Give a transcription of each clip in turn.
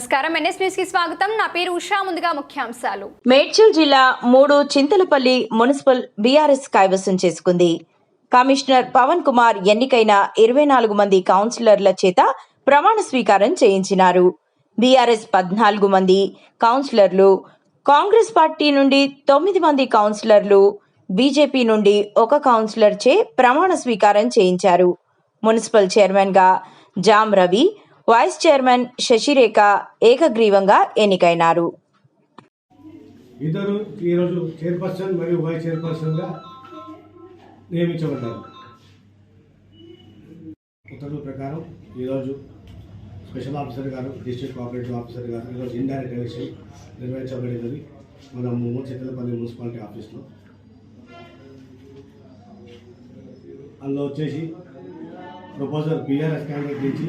నమస్కారం NS news కి స్వాగతం నా పేరు ఉషా ముందుగా ముఖ్యాంశాలు మేడ్చల్ జిల్లా 3 చింతలపల్లి మున్సిపల్ బీఆర్ఎస్ కైవసం చేసుకుంది కమిషనర్ పవన్ కుమార్ ఎన్నికైన 24 మంది కౌన్సిలర్ల చేత ప్రమాణ స్వీకారం చేయించినారు బీఆర్ఎస్ 14 మంది కౌన్సిలర్లు కాంగ్రెస్ పార్టీ నుండి 9 మంది కౌన్సిలర్లు బీజేపీ నుండి ఒక కౌన్సిలర్ చే ప్రమాణ స్వీకారం చేయించారు మున్సిపల్ చైర్మన్ గా జామ్ రవి వైస్ చైర్మన్ శశిరేఖ ఏకగ్రీవంగా ఎన్నికైనారు. ఇద్దరు ఈరోజు చైర్పర్సన్ మరియు వైస్ చైర్పర్సన్గా నియమించబడ్డారు. ఉత్తర్వుల ప్రకారం ఈరోజు స్పెషల్ ఆఫీసర్ గారు, డిస్ట్రిక్ట్ కోఆపరేటివ్ ఆఫీసర్ గారు ఈరోజు ఇండైరెక్ట్ ఎలక్షన్ నిర్వహించబడినది మన చింతలపల్లి మున్సిపాలిటీ ఆఫీస్లో. అందులో వచ్చేసి ప్రపోజల్ బీఆర్ఎస్ క్యాండిడేట్ నుంచి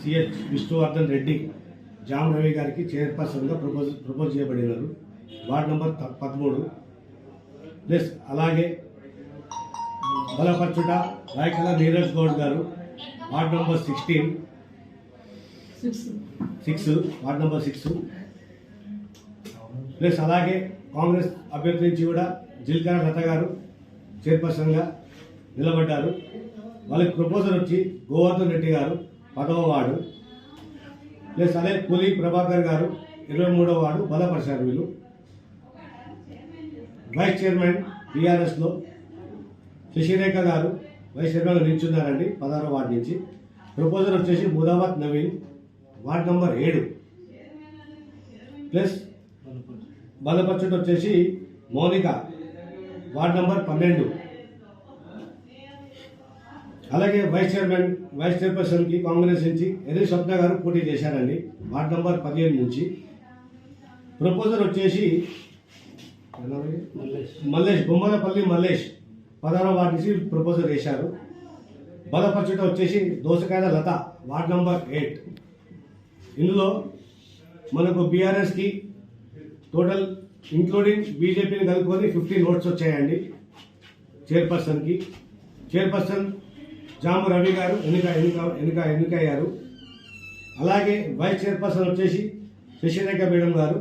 సిహెచ్ విష్ణువర్ధన్ రెడ్డి జామ్ రవి గారికి చైర్పర్సన్గా ప్రపోజ్ చేయబడినారు. వార్డ్ నెంబర్ 13 ప్లస్ అలాగే బలపరచుట రాయకల నీరజ్ గౌడ్ గారు ward number 16 ward number 6 plus అలాగే కాంగ్రెస్ అభ్యర్థి నుంచి కూడా జిల్కర లత గారు చైర్పర్సన్గా నిలబడ్డారు. వాళ్ళకి ప్రపోజల్ వచ్చి గోవర్ధన్ రెడ్డి గారు 10వ వార్డు ప్లస్ అదే పులి ప్రభాకర్ గారు 23వ వార్డు బలపరిచారు. వీళ్ళు వైస్ చైర్మన్ బీఆర్ఎస్లో శశిరేఖ గారు వైస్ చైర్మన్గా నిల్చున్నారండి 16వ వార్డు నుంచి. ప్రపోజల్ వచ్చేసి Mudavath Naveen ward number 7 plus బలపరచుట వచ్చేసి మౌనిక వార్డ్ నెంబర్ 12. అలాగే వైస్ చైర్పర్సన్కి కాంగ్రెస్ నుంచి ఎర్రి స్వప్న గారు పోటీ చేశారండి వార్డ్ నెంబర్ 15 నుంచి. ప్రపోజల్ వచ్చేసి బొమ్మలపల్లి మల్లేష్ 16వ వార్డు నుంచి ప్రపోజల్ చేశారు. బలపరచుట వచ్చేసి దోసకాయల లత వార్డ్ నెంబర్ 8. ఇందులో మనకు బీఆర్ఎస్కి టోటల్ ఇంక్లూడింగ్ బీజేపీని కలుపుకొని 15 ఓట్స్ వచ్చాయండి. చైర్పర్సన్ జామ్ రవి గారు ఎన్నికయ్యారు. అలాగే వైస్ చైర్పర్సన్ వచ్చేసి శశిరేఖ మేడం గారు.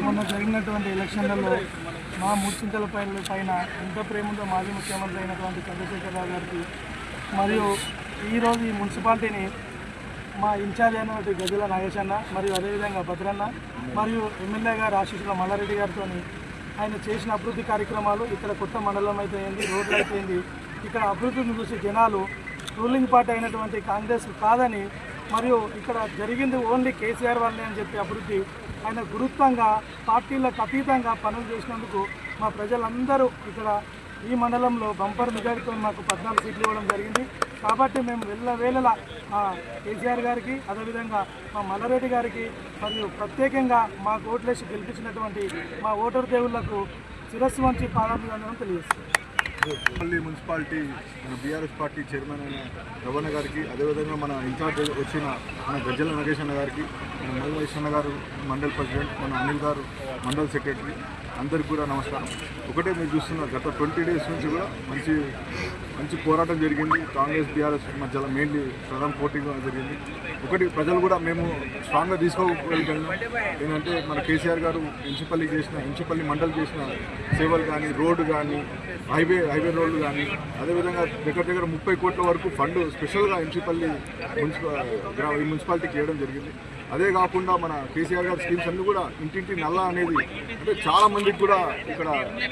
మొన్న జరిగినటువంటి ఎలక్షన్లలో మా మూర్చింతల పైన ఎంత ప్రేమ ఉందో మాజీ ముఖ్యమంత్రి అయినటువంటి చంద్రశేఖరరావు గారికి మరియు ఈరోజు ఈ మున్సిపాలిటీని మా ఇన్ఛార్జ్ అయినటువంటి గజల నాగేశన్న మరియు అదేవిధంగా భద్రన్న మరియు ఎమ్మెల్యే గారు ఆశీస్సుల మల్లారెడ్డి గారితో ఆయన చేసిన అభివృద్ధి కార్యక్రమాలు ఇక్కడ కొత్త మండలం అయిపోయింది, రోడ్లు అయిపోయింది. ఇక్కడ అభివృద్ధిని చూసి జనాలు రూలింగ్ పార్టీ అయినటువంటి కాంగ్రెస్ కాదని మరియు ఇక్కడ జరిగింది ఓన్లీ కేసీఆర్ వాళ్ళే అని చెప్పి అభివృద్ధి ఆయన గురుత్వంగా పార్టీలకు అతీతంగా పనులు చేసినందుకు మా ప్రజలందరూ ఇక్కడ ఈ మండలంలో బంపర్ మెజారిటీతో మాకు 14 సీట్లు ఇవ్వడం జరిగింది. కాబట్టి మేము వేళలా కేసీఆర్ గారికి అదేవిధంగా మా మల్లారెడ్డి గారికి మరియు ప్రత్యేకంగా మా ఓట్లేసి గెలిపించినటువంటి మా ఓటరు దేవుళ్లకు శిరస్సు వంచి పాదాభివందనం తెలియజేస్తాం. పల్లి మున్సిపాలిటీ మన బీఆర్ఎస్ పార్టీ చైర్మన్ అయిన రవణ గారికి, అదేవిధంగా మన ఇన్ఛార్జ్ వచ్చిన మన గజ్జల నగేష్ అన్న గారికి, మన మల్లేష్ అన్న గారు మండల్ ప్రెసిడెంట్, మన అనిల్ గారు మండల్ సెక్రటరీ, అందరికి కూడా నమస్కారం. ఒకటే మీరు చూస్తున్నారు, గత 20 డేస్ నుంచి కూడా మంచి పోరాటం జరిగింది. కాంగ్రెస్ బీఆర్ఎస్ మధ్యలో మెయిన్లీ ప్రధాన పోటీగా జరిగింది. ఒకటి ప్రజలు కూడా మేము స్ట్రాంగ్గా తీసుకోగలిగాము. ఏంటంటే మన కేసీఆర్ గారు ఇంచుపల్లి మండల్ చేసిన సేవలు కానీ, రోడ్డు కానీ, హైవే రోడ్లు కానీ, అదేవిధంగా దగ్గర 30 కోట్ల వరకు ఫండ్ స్పెషల్గా ఇంచుపల్లి ఈ మున్సిపాలిటీకి ఇవ్వడం జరిగింది. అదే కాకుండా మన కేసీఆర్ గారి స్కీమ్స్ అన్నీ కూడా ఇంటింటి నల్లా అనేది అంటే చాలా మందికి కూడా ఇక్కడ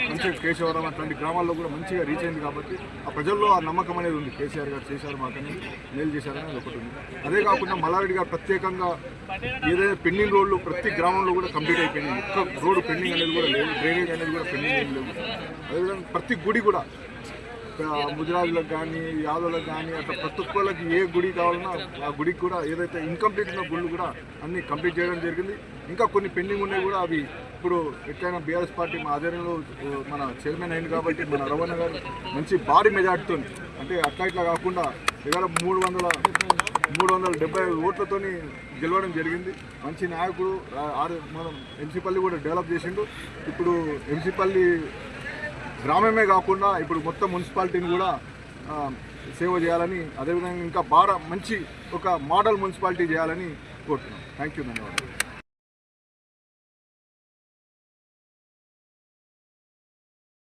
మంచిగా కేశవరం అట్లాంటి గ్రామాల్లో కూడా మంచిగా రీచ్ అయింది. కాబట్టి ఆ ప్రజల్లో ఆ నమ్మకం అనేది ఉంది, కేసీఆర్ గారు చేశారు మాకనేది, మేలు చేశారని ఒకటి ఉంది. అదే కాకుండా మల్లారెడ్డి గారు ప్రత్యేకంగా ఏదైనా పెండింగ్ రోడ్లు ప్రతి గ్రామంలో కూడా కంప్లీట్ అయిపోయినాయి. ఒక్క రోడ్డు పెండింగ్ అనేది కూడా లేదు, డ్రైనేజ్ అనేది కూడా పెండింగ్ ఏం లేవు. అదేవిధంగా ప్రతి గుడి కూడా ముదిరాజులకు కానీ యాదవులకు కానీ అట్లా ప్రతి ఒక్కళ్ళకి ఏ గుడి కావాలన్నా ఆ గుడికి కూడా ఏదైతే ఇన్కంప్లీట్ ఉన్న గుళ్ళు కూడా అన్నీ కంప్లీట్ చేయడం జరిగింది. ఇంకా కొన్ని పెండింగ్ ఉన్నాయి కూడా అవి ఇప్పుడు ఎట్లయినా బీఆర్ఎస్ పార్టీ మా ఆధ్వర్యంలో మన చైర్మన్ అయింది కాబట్టి మన రవణ గారు మంచి భారీ మెజార్టీతో అంటే అట్లా ఇట్లా కాకుండా దగ్గర 375 ఓట్లతో గెలవడం జరిగింది. మంచి నాయకుడు మనం ఎంసీపల్లి కూడా డెవలప్ చేసిండు. ఇప్పుడు ఎంసీపల్లి గ్రామమే కాకుండా ఇప్పుడు మొత్తం మున్సిపాలిటీని కూడా సేవ చేయాలని అదేవిధంగా ఇంకా బాగా మంచి ఒక మోడల్ మున్సిపాలిటీ చేయాలని కోరుతున్నాం. థ్యాంక్ యూ, ధన్యవాదాలు.